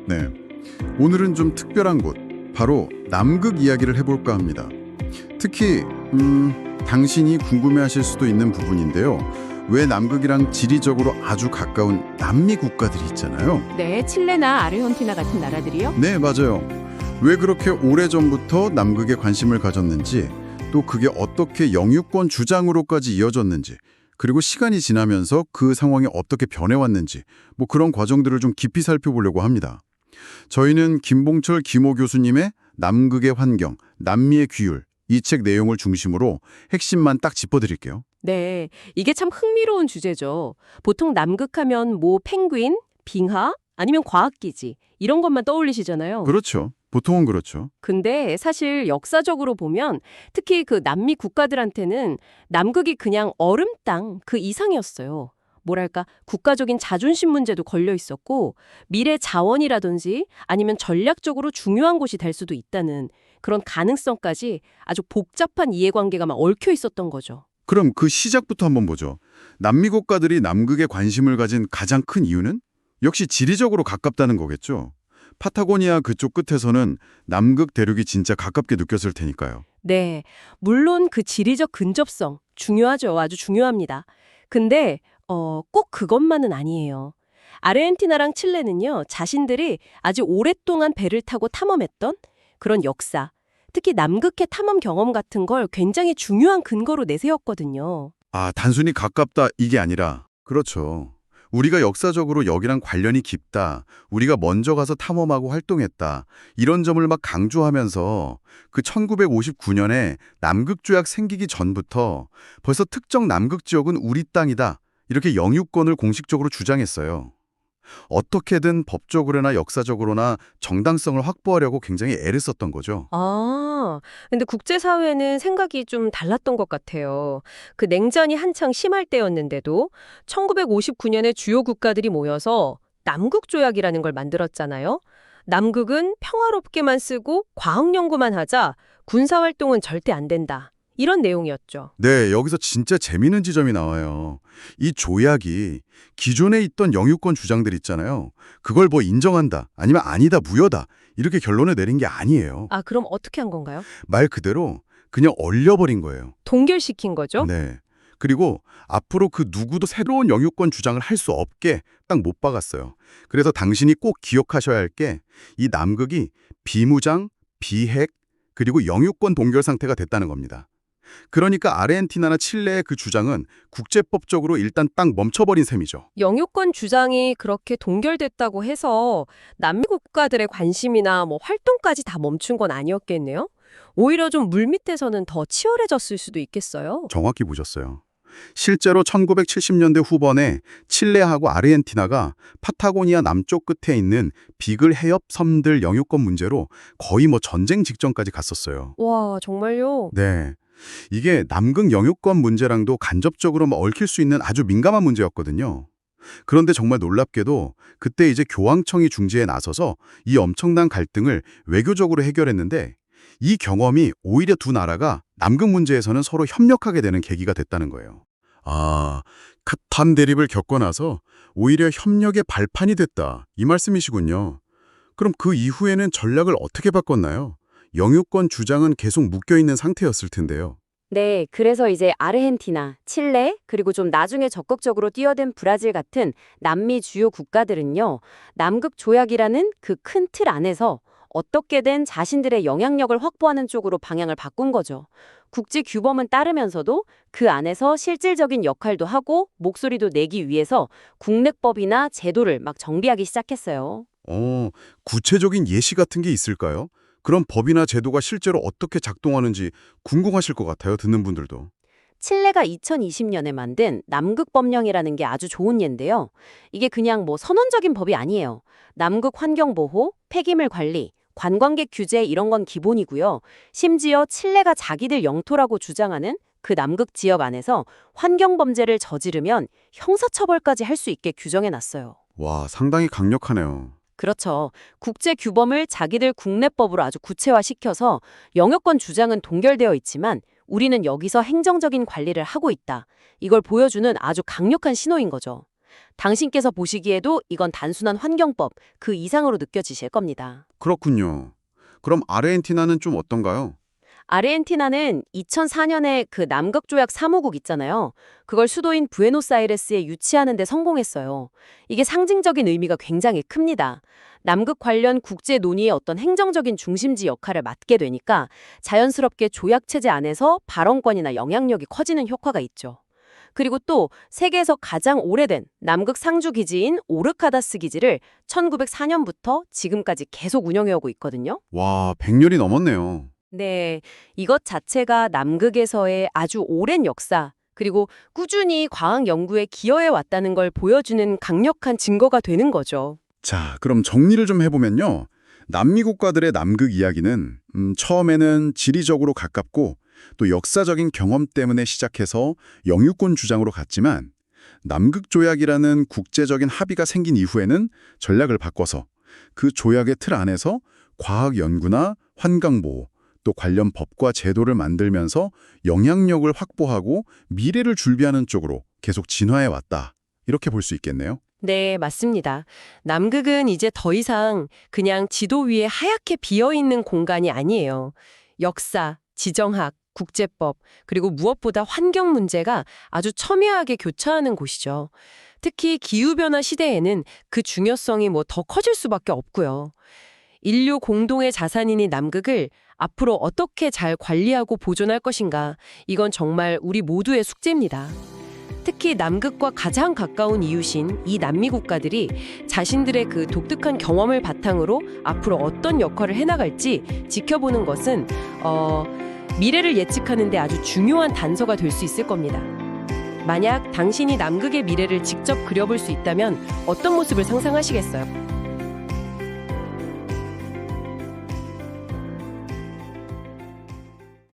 네, 오늘은 좀 특별한 곳, 바로 남극 이야기를 해볼까 합니다. 특히 당신이 궁금해하실 수도 있는 부분인데요. 왜 남극이랑 지리적으로 아주 가까운 남미 국가들이 있잖아요. 네, 칠레나 아르헨티나 같은 나라들이요? 네, 맞아요. 왜 그렇게 오래전부터 남극에 관심을 가졌는지, 또 그게 어떻게 영유권 주장으로까지 이어졌는지, 그리고 시간이 지나면서 그 상황이 어떻게 변해왔는지, 뭐 그런 과정들을 좀 깊이 살펴보려고 합니다. 저희는 김봉철 김호 교수님의 남극의 환경, 남미의 규율, 이 책 내용을 중심으로 핵심만 딱 짚어드릴게요. 네, 이게 참 흥미로운 주제죠. 보통 남극하면 뭐 펭귄, 빙하, 아니면 과학기지 이런 것만 떠올리시잖아요. 그렇죠. 보통은 그렇죠. 근데 사실 역사적으로 보면 특히 그 남미 국가들한테는 남극이 그냥 얼음 땅 그 이상이었어요. 뭐랄까 국가적인 자존심 문제도 걸려 있었고 미래 자원이라든지 아니면 전략적으로 중요한 곳이 될 수도 있다는 그런 가능성까지 아주 복잡한 이해관계가 막 얽혀 있었던 거죠. 그럼 그 시작부터 한번 보죠. 남미 국가들이 남극에 관심을 가진 가장 큰 이유는? 역시 지리적으로 가깝다는 거겠죠. 파타고니아 그쪽 끝에서는 남극 대륙이 진짜 가깝게 느꼈을 테니까요. 네, 물론 그 지리적 근접성 중요하죠. 아주 중요합니다. 근데 꼭 그것만은 아니에요. 아르헨티나랑 칠레는요, 자신들이 아주 오랫동안 배를 타고 탐험했던 그런 역사, 특히 남극해 탐험 경험 같은 걸 굉장히 중요한 근거로 내세웠거든요. 아, 단순히 가깝다 이게 아니라 그렇죠. 우리가 역사적으로 여기랑 관련이 깊다. 우리가 먼저 가서 탐험하고 활동했다. 이런 점을 막 강조하면서 그 1959년에 남극조약 생기기 전부터 벌써 특정 남극 지역은 우리 땅이다. 이렇게 영유권을 공식적으로 주장했어요. 어떻게든 법적으로나 역사적으로나 정당성을 확보하려고 굉장히 애를 썼던 거죠. 아, 근데 국제사회는 생각이 좀 달랐던 것 같아요. 그 냉전이 한창 심할 때였는데도 1959년에 주요 국가들이 모여서 남극조약이라는 걸 만들었잖아요. 남극은 평화롭게만 쓰고 과학 연구만 하자 군사활동은 절대 안 된다. 이런 내용이었죠. 네, 여기서 진짜 재미있는 지점이 나와요. 이 조약이 기존에 있던 영유권 주장들 있잖아요. 그걸 뭐 인정한다, 아니면 아니다, 무효다, 이렇게 결론을 내린 게 아니에요. 아, 그럼 어떻게 한 건가요? 말 그대로 그냥 얼려버린 거예요. 동결시킨 거죠? 네. 그리고 앞으로 그 누구도 새로운 영유권 주장을 할 수 없게 딱 못 박았어요. 그래서 당신이 꼭 기억하셔야 할 게 이 남극이 비무장, 비핵, 그리고 영유권 동결 상태가 됐다는 겁니다. 그러니까 아르헨티나나 칠레의 그 주장은 국제법적으로 일단 딱 멈춰버린 셈이죠. 영유권 주장이 그렇게 동결됐다고 해서 남미 국가들의 관심이나 뭐 활동까지 다 멈춘 건 아니었겠네요? 오히려 좀 물밑에서는 더 치열해졌을 수도 있겠어요. 정확히 보셨어요. 실제로 1970년대 후반에 칠레하고 아르헨티나가 파타고니아 남쪽 끝에 있는 비글 해협 섬들 영유권 문제로 거의 뭐 전쟁 직전까지 갔었어요. 와, 정말요? 네. 이게 남극 영유권 문제랑도 간접적으로 얽힐 수 있는 아주 민감한 문제였거든요. 그런데 정말 놀랍게도 그때 이제 교황청이 중재에 나서서 이 엄청난 갈등을 외교적으로 해결했는데 이 경험이 오히려 두 나라가 남극 문제에서는 서로 협력하게 되는 계기가 됐다는 거예요. 아, 탄 대립을 겪고 나서 오히려 협력의 발판이 됐다. 이 말씀이시군요. 그럼 그 이후에는 전략을 어떻게 바꿨나요? 영유권 주장은 계속 묶여있는 상태였을 텐데요. 네, 그래서 이제 아르헨티나, 칠레, 그리고 좀 나중에 적극적으로 뛰어든 브라질 같은 남미 주요 국가들은요, 남극 조약이라는 그 큰 틀 안에서 어떻게든 자신들의 영향력을 확보하는 쪽으로 방향을 바꾼 거죠. 국제 규범은 따르면서도 그 안에서 실질적인 역할도 하고 목소리도 내기 위해서 국내법이나 제도를 막 정비하기 시작했어요. 구체적인 예시 같은 게 있을까요? 그런 법이나 제도가 실제로 어떻게 작동하는지 궁금하실 것 같아요, 듣는 분들도. 칠레가 2020년에 만든 남극법령이라는 게 아주 좋은 예인데요. 이게 그냥 뭐 선언적인 법이 아니에요. 남극 환경보호, 폐기물 관리, 관광객 규제 이런 건 기본이고요. 심지어 칠레가 자기들 영토라고 주장하는 그 남극 지역 안에서 환경범죄를 저지르면 형사처벌까지 할 수 있게 규정해놨어요. 와, 상당히 강력하네요. 그렇죠. 국제 규범을 자기들 국내법으로 아주 구체화시켜서 영유권 주장은 동결되어 있지만 우리는 여기서 행정적인 관리를 하고 있다. 이걸 보여주는 아주 강력한 신호인 거죠. 당신께서 보시기에도 이건 단순한 환경법 그 이상으로 느껴지실 겁니다. 그렇군요. 그럼 아르헨티나는 좀 어떤가요? 아르헨티나는 2004년에 그 남극조약 사무국 있잖아요. 그걸 수도인 부에노스아이레스에 유치하는 데 성공했어요. 이게 상징적인 의미가 굉장히 큽니다. 남극 관련 국제 논의의 어떤 행정적인 중심지 역할을 맡게 되니까 자연스럽게 조약체제 안에서 발언권이나 영향력이 커지는 효과가 있죠. 그리고 또 세계에서 가장 오래된 남극 상주 기지인 오르카다스 기지를 1904년부터 지금까지 계속 운영해오고 있거든요. 와, 100년이 넘었네요. 네, 이것 자체가 남극에서의 아주 오랜 역사, 그리고 꾸준히 과학 연구에 기여해 왔다는 걸 보여주는 강력한 증거가 되는 거죠. 자, 그럼 정리를 좀 해보면요. 남미 국가들의 남극 이야기는 처음에는 지리적으로 가깝고 또 역사적인 경험 때문에 시작해서 영유권 주장으로 갔지만 남극 조약이라는 국제적인 합의가 생긴 이후에는 전략을 바꿔서 그 조약의 틀 안에서 과학 연구나 환경 보호, 또 관련 법과 제도를 만들면서 영향력을 확보하고 미래를 준비하는 쪽으로 계속 진화해 왔다. 이렇게 볼 수 있겠네요. 네, 맞습니다. 남극은 이제 더 이상 그냥 지도 위에 하얗게 비어있는 공간이 아니에요. 역사, 지정학, 국제법, 그리고 무엇보다 환경 문제가 아주 첨예하게 교차하는 곳이죠. 특히 기후변화 시대에는 그 중요성이 더 커질 수밖에 없고요. 인류 공동의 자산인 남극을 앞으로 어떻게 잘 관리하고 보존할 것인가, 이건 정말 우리 모두의 숙제입니다. 특히 남극과 가장 가까운 이웃인 이 남미 국가들이 자신들의 그 독특한 경험을 바탕으로 앞으로 어떤 역할을 해나갈지 지켜보는 것은 미래를 예측하는 데 아주 중요한 단서가 될 수 있을 겁니다. 만약 당신이 남극의 미래를 직접 그려볼 수 있다면 어떤 모습을 상상하시겠어요?